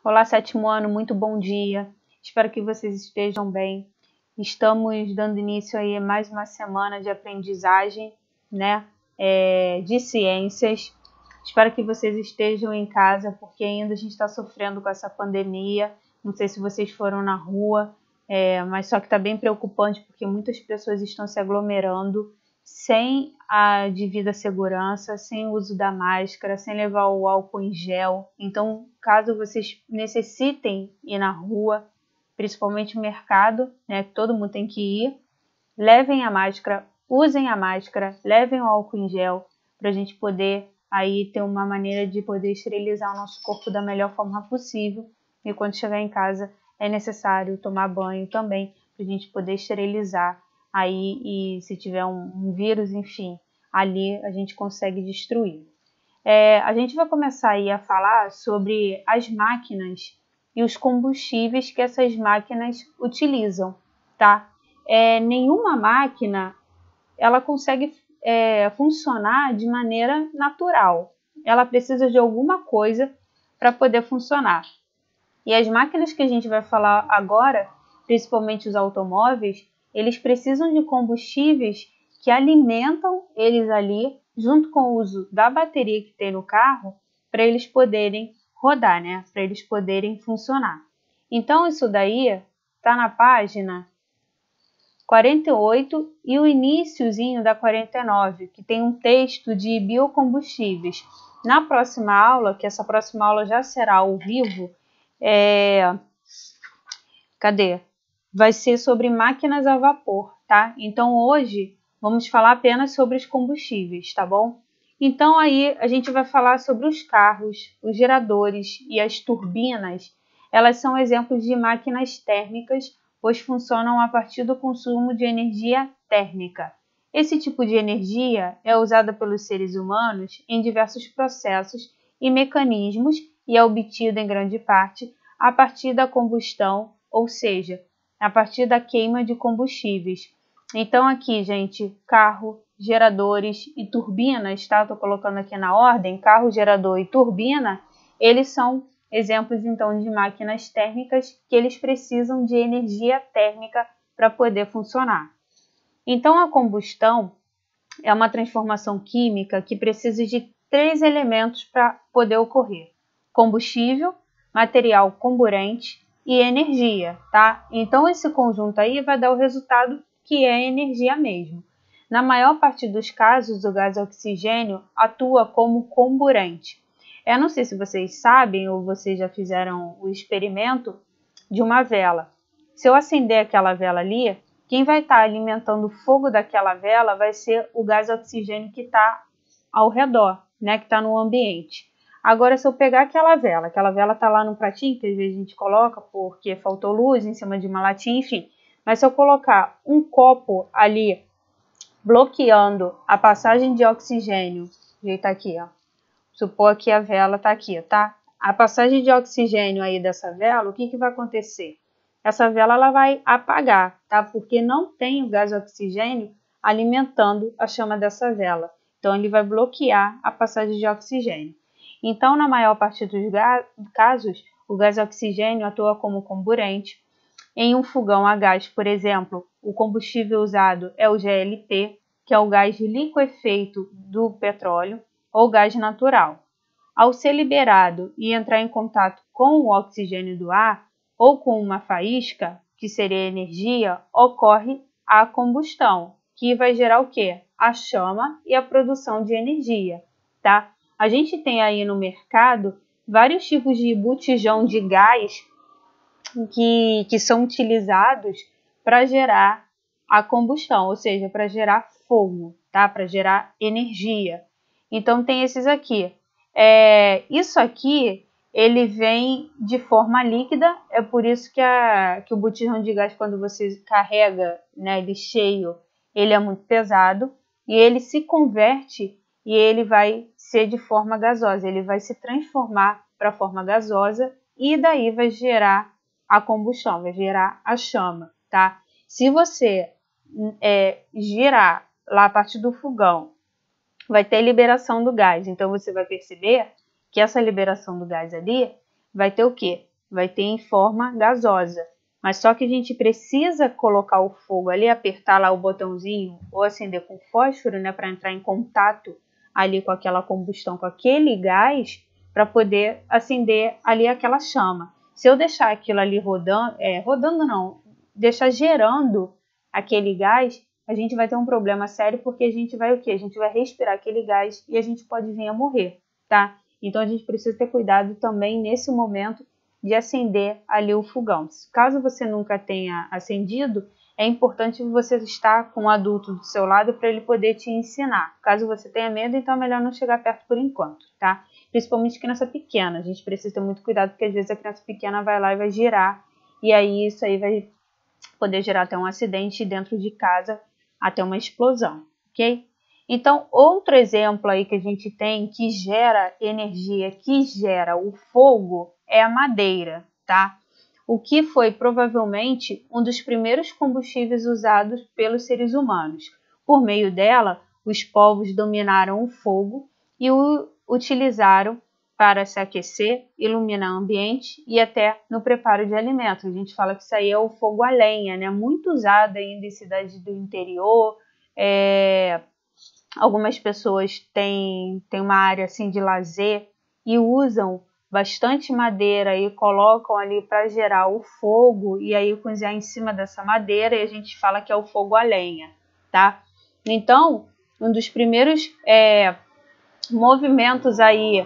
Olá, sétimo ano, muito bom dia. Espero que vocês estejam bem. Estamos dando início aí a mais uma semana de aprendizagem, né, de ciências. Espero que vocês estejam em casa, porque ainda a gente está sofrendo com essa pandemia. Não sei se vocês foram na rua, mas só que está bem preocupante, porque muitas pessoas estão se aglomerando sem a devida segurança, sem o uso da máscara, sem levar o álcool em gel. Então, caso vocês necessitem ir na rua, principalmente no mercado, né, que todo mundo tem que ir, levem a máscara, usem a máscara, levem o álcool em gel, para a gente poder aí ter uma maneira de poder esterilizar o nosso corpo da melhor forma possível. E quando chegar em casa, é necessário tomar banho também, para a gente poder esterilizar aí, e se tiver um vírus, enfim, ali a gente consegue destruir. A gente vai começar aí a falar sobre as máquinas e os combustíveis que essas máquinas utilizam, tá? Nenhuma máquina ela consegue funcionar de maneira natural. Ela precisa de alguma coisa para poder funcionar. E as máquinas que a gente vai falar agora, principalmente os automóveis, eles precisam de combustíveis que alimentam eles ali, junto com o uso da bateria que tem no carro, para eles poderem rodar, né? Para eles poderem funcionar. Então, isso daí está na página 48 e o iniciozinho da 49, que tem um texto de biocombustíveis. Na próxima aula, que essa próxima aula já será ao vivo, vai ser sobre máquinas a vapor, tá? Então hoje vamos falar apenas sobre os combustíveis, tá bom? Então aí a gente vai falar sobre os carros, os geradores e as turbinas. Elas são exemplos de máquinas térmicas, pois funcionam a partir do consumo de energia térmica. Esse tipo de energia é usada pelos seres humanos em diversos processos e mecanismos e é obtida em grande parte a partir da combustão, ou seja, a partir da queima de combustíveis. Então aqui, gente, carro, geradores e turbinas, tá? Estou colocando aqui na ordem, carro, gerador e turbina, eles são exemplos então de máquinas térmicas que eles precisam de energia térmica para poder funcionar. Então a combustão é uma transformação química que precisa de 3 elementos para poder ocorrer: combustível, material comburente e energia, tá? Então esse conjunto aí vai dar o resultado que é energia mesmo. Na maior parte dos casos, o gás oxigênio atua como comburente. Eu não sei se vocês sabem ou vocês já fizeram o experimento de uma vela. Se eu acender aquela vela ali, quem vai estar alimentando o fogo daquela vela vai ser o gás oxigênio que está ao redor, né, que está no ambiente. Agora, se eu pegar aquela vela está lá no pratinho, que às vezes a gente coloca porque faltou luz em cima de uma latinha, enfim. Mas se eu colocar um copo ali bloqueando a passagem de oxigênio, jeito aqui, ó. Supor que a vela está aqui, tá? A passagem de oxigênio aí dessa vela, o que vai acontecer? Essa vela ela vai apagar, tá? Porque não tem o gás oxigênio alimentando a chama dessa vela. Então, ele vai bloquear a passagem de oxigênio. Então, na maior parte dos casos, o gás oxigênio atua como comburente. Em um fogão a gás, por exemplo, o combustível usado é o GLP, que é o gás liquefeito do petróleo, ou gás natural. Ao ser liberado e entrar em contato com o oxigênio do ar, ou com uma faísca, que seria energia, ocorre a combustão, que vai gerar o quê? A chama e a produção de energia, tá? A gente tem aí no mercado vários tipos de botijão de gás que são utilizados para gerar a combustão, ou seja, para gerar fogo, tá? Para gerar energia. Então tem esses aqui. Isso aqui ele vem de forma líquida, é por isso que o botijão de gás, quando você carrega, né, ele cheio, ele é muito pesado e ele se converte e ele vai ser de forma gasosa, ele vai se transformar para forma gasosa e daí vai gerar a combustão, vai gerar a chama, tá? Se você girar lá a partir do fogão, vai ter liberação do gás, então você vai perceber que essa liberação do gás ali vai ter o quê? vai ter em forma gasosa. Mas só que a gente precisa colocar o fogo ali, apertar lá o botãozinho ou acender com fósforo, né, para entrar em contato ali com aquela combustão, com aquele gás, para poder acender ali aquela chama. Se eu deixar aquilo ali rodando não, deixar gerando aquele gás, a gente vai ter um problema sério, porque a gente vai o quê? A gente vai respirar aquele gás e a gente pode vir a morrer, tá? Então a gente precisa ter cuidado também nesse momento de acender ali o fogão. Caso você nunca tenha acendido, é importante você estar com um adulto do seu lado para ele poder te ensinar. Caso você tenha medo, então é melhor não chegar perto por enquanto, tá? Principalmente criança pequena, a gente precisa ter muito cuidado, porque às vezes a criança pequena vai lá e vai girar, e aí isso aí vai poder gerar até um acidente dentro de casa, até uma explosão, ok? Então, outro exemplo aí que a gente tem que gera energia, que gera o fogo, é a madeira, tá? O que foi provavelmente um dos primeiros combustíveis usados pelos seres humanos. Por meio dela, os povos dominaram o fogo e o utilizaram para se aquecer, iluminar o ambiente e até no preparo de alimentos. A gente fala que isso aí é o fogo a lenha, né? Muito usado ainda em cidades do interior. Algumas pessoas têm uma área assim de lazer e usam bastante madeira e colocam ali para gerar o fogo e aí cozinhar em cima dessa madeira, e a gente fala que é o fogo a lenha, tá? Então, um dos primeiros movimentos aí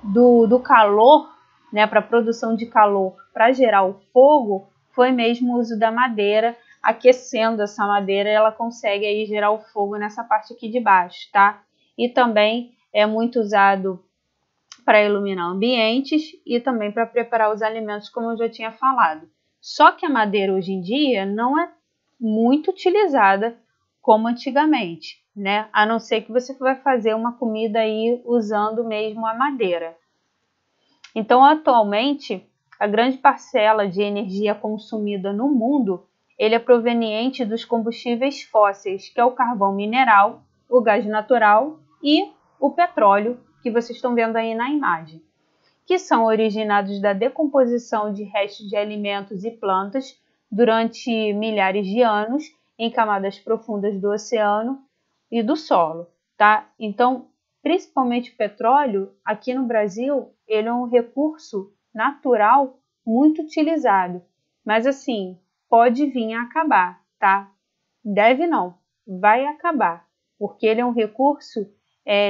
do calor, né, para produção de calor, para gerar o fogo, foi mesmo o uso da madeira. Aquecendo essa madeira, ela consegue aí gerar o fogo nessa parte aqui de baixo, tá? E também é muito usado para iluminar ambientes e também para preparar os alimentos, como eu já tinha falado. Só que a madeira hoje em dia não é muito utilizada como antigamente, né? A não ser que você vai fazer uma comida aí usando mesmo a madeira. Então, atualmente, a grande parcela de energia consumida no mundo, ele é proveniente dos combustíveis fósseis, que é o carvão mineral, o gás natural e o petróleo, que vocês estão vendo aí na imagem, que são originados da decomposição de restos de alimentos e plantas durante milhares de anos em camadas profundas do oceano e do solo, tá? Então, principalmente o petróleo, aqui no Brasil, ele é um recurso natural muito utilizado, mas assim, pode vir a acabar, tá? Deve não, vai acabar, porque ele é um recurso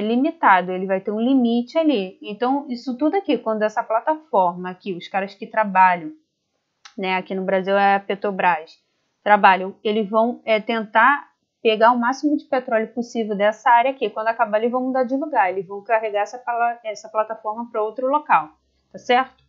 limitado, ele vai ter um limite ali. Então, isso tudo aqui, quando essa plataforma aqui, os caras que trabalham, né, aqui no Brasil é a Petrobras, trabalham, eles vão tentar pegar o máximo de petróleo possível dessa área aqui. Quando acabar, eles vão mudar de lugar, eles vão carregar essa plataforma para outro local, tá certo?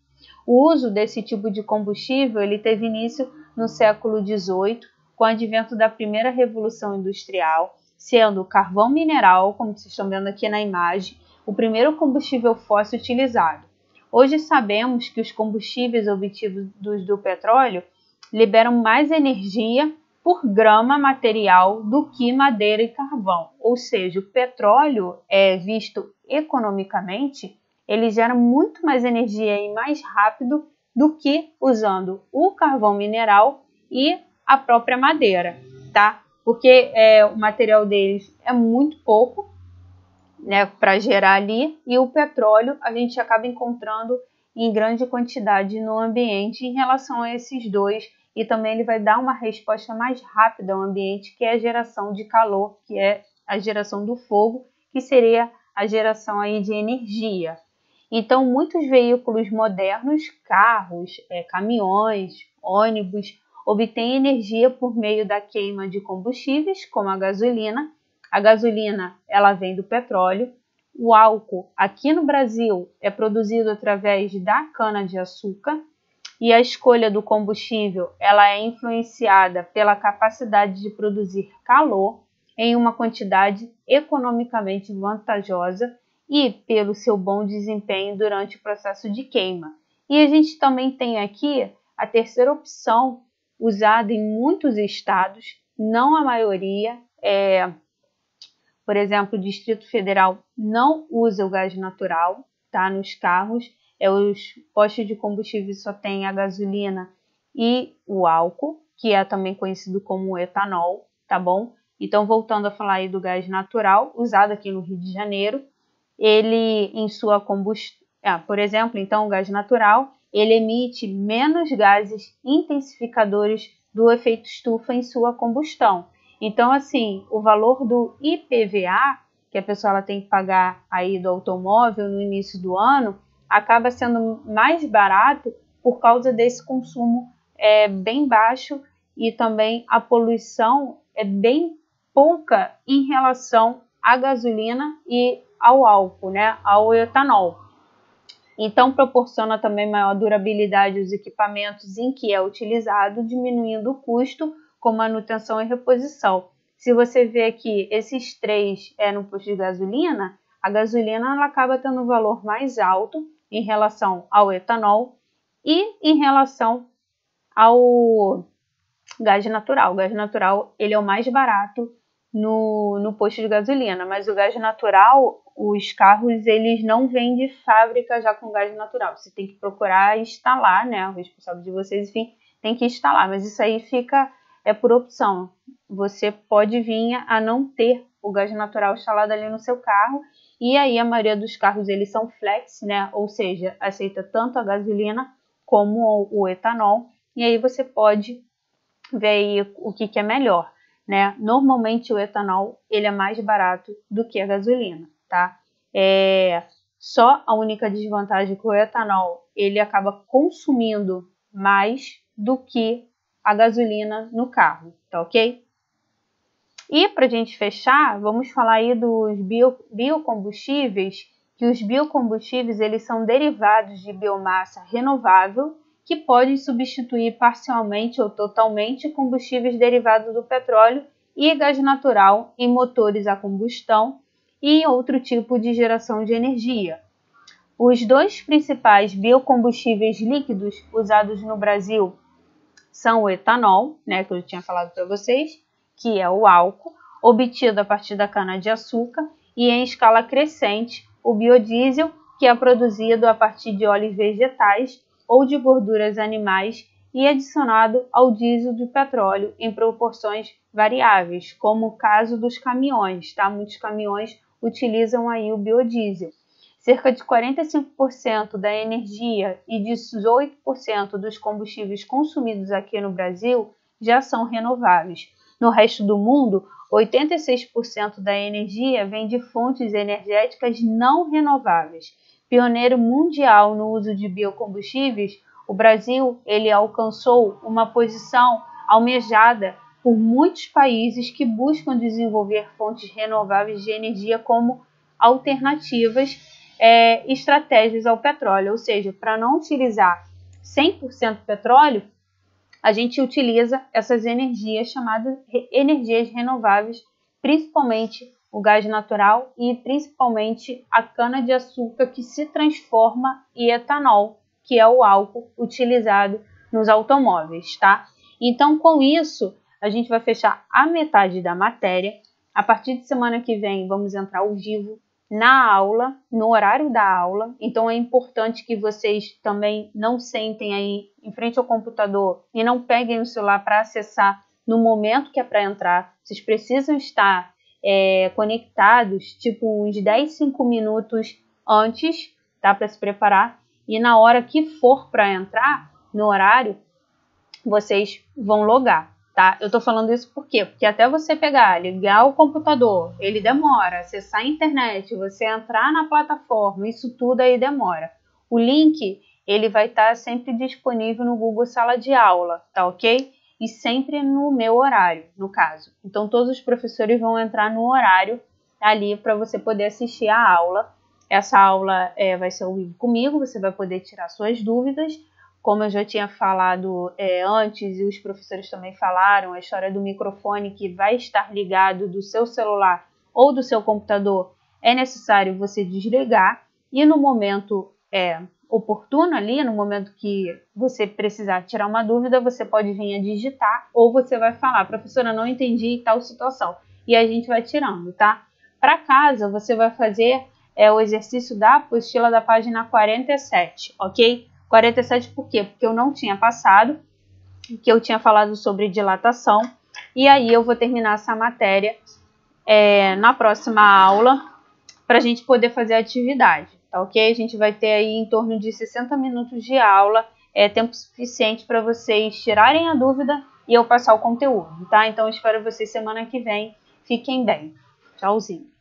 O uso desse tipo de combustível ele teve início no século XVIII, com o advento da primeira revolução industrial, sendo o carvão mineral, como vocês estão vendo aqui na imagem, o primeiro combustível fóssil utilizado. Hoje sabemos que os combustíveis obtidos do petróleo liberam mais energia por grama material do que madeira e carvão. Ou seja, o petróleo visto economicamente, ele gera muito mais energia e mais rápido do que usando o carvão mineral e a própria madeira, tá? Porque o material deles é muito pouco, né, para gerar ali, e o petróleo a gente acaba encontrando em grande quantidade no ambiente em relação a esses dois, e também ele vai dar uma resposta mais rápida ao ambiente, que é a geração de calor, que é a geração do fogo, que seria a geração aí de energia. Então, muitos veículos modernos, carros, caminhões, ônibus, obtêm energia por meio da queima de combustíveis, como a gasolina. A gasolina, ela vem do petróleo. O álcool, aqui no Brasil, é produzido através da cana-de-açúcar. E a escolha do combustível, ela é influenciada pela capacidade de produzir calor em uma quantidade economicamente vantajosa e pelo seu bom desempenho durante o processo de queima. E a gente também tem aqui a terceira opção, usada em muitos estados, não a maioria, por exemplo, o Distrito Federal não usa o gás natural, tá, nos carros, Os postos de combustível só tem a gasolina e o álcool, que é também conhecido como etanol, tá bom? Então, voltando a falar aí do gás natural, usado aqui no Rio de Janeiro, ele em sua combustão, por exemplo, então o gás natural, ele emite menos gases intensificadores do efeito estufa em sua combustão. Então, assim, o valor do IPVA, que a pessoa ela tem que pagar aí do automóvel no início do ano, acaba sendo mais barato por causa desse consumo bem baixo e também a poluição é bem pouca em relação à gasolina e ao álcool, né, ao etanol. Então, proporciona também maior durabilidade aos equipamentos em que é utilizado, diminuindo o custo com manutenção e reposição. Se você vê aqui esses três no posto de gasolina, a gasolina ela acaba tendo um valor mais alto em relação ao etanol e em relação ao gás natural. O gás natural ele é o mais barato no posto de gasolina, mas o gás natural, os carros eles não vêm de fábrica já com gás natural. Você tem que procurar instalar, né? O responsável de vocês, enfim, tem que instalar, mas isso aí fica por opção. Você pode vir a não ter o gás natural instalado ali no seu carro, e aí a maioria dos carros eles são flex, né? Ou seja, aceita tanto a gasolina como o etanol, e aí você pode ver aí o que é melhor, né? Normalmente o etanol ele é mais barato do que a gasolina, tá? Só a única desvantagem é que o etanol ele acaba consumindo mais do que a gasolina no carro, tá ok? E para a gente fechar, vamos falar aí dos biocombustíveis, que os biocombustíveis eles são derivados de biomassa renovável que podem substituir parcialmente ou totalmente combustíveis derivados do petróleo e gás natural em motores a combustão e em outro tipo de geração de energia. Os dois principais biocombustíveis líquidos usados no Brasil são o etanol, né, que eu já tinha falado para vocês, que é o álcool, obtido a partir da cana-de-açúcar, e em escala crescente, o biodiesel, que é produzido a partir de óleos vegetais ou de gorduras animais e adicionado ao diesel de petróleo em proporções variáveis, como o caso dos caminhões, tá? Muitos caminhões utilizam aí o biodiesel. Cerca de 45% da energia e 18% dos combustíveis consumidos aqui no Brasil já são renováveis. No resto do mundo, 86% da energia vem de fontes energéticas não renováveis. Pioneiro mundial no uso de biocombustíveis, o Brasil ele alcançou uma posição almejada por muitos países que buscam desenvolver fontes renováveis de energia como alternativas estratégias ao petróleo, ou seja, para não utilizar 100% petróleo, a gente utiliza essas energias chamadas energias renováveis, principalmente o gás natural e principalmente a cana-de-açúcar que se transforma em etanol, que é o álcool utilizado nos automóveis, tá? Então, com isso, a gente vai fechar a metade da matéria. A partir de semana que vem, vamos entrar ao vivo na aula, no horário da aula. Então, é importante que vocês também não sentem aí em frente ao computador e não peguem o celular para acessar no momento que é para entrar. Vocês precisam estar conectados, tipo uns 10, 5 minutos antes, tá? Para se preparar. E na hora que for para entrar, no horário, vocês vão logar. Tá? Eu tô falando isso por quê? Porque até você pegar, ligar o computador, ele demora, acessar a internet, você entrar na plataforma, isso tudo aí demora. O link, ele vai estar sempre disponível no Google Sala de Aula, tá ok? E sempre no meu horário, no caso. Então, todos os professores vão entrar no horário ali para você poder assistir a aula. Essa aula vai ser ao vivo comigo, você vai poder tirar suas dúvidas. Como eu já tinha falado antes, e os professores também falaram, a história do microfone que vai estar ligado do seu celular ou do seu computador, é necessário você desligar e no momento oportuno ali, no momento que você precisar tirar uma dúvida, você pode vir a digitar ou você vai falar, professora, não entendi tal situação. E a gente vai tirando, tá? Para casa, você vai fazer é o exercício da apostila da página 47, ok? 47 por quê? Porque eu não tinha passado, que eu tinha falado sobre dilatação, e aí eu vou terminar essa matéria na próxima aula, para a gente poder fazer a atividade, tá ok? A gente vai ter aí em torno de 60 minutos de aula, tempo suficiente para vocês tirarem a dúvida e eu passar o conteúdo, tá? Então, eu espero vocês semana que vem. Fiquem bem. Tchauzinho.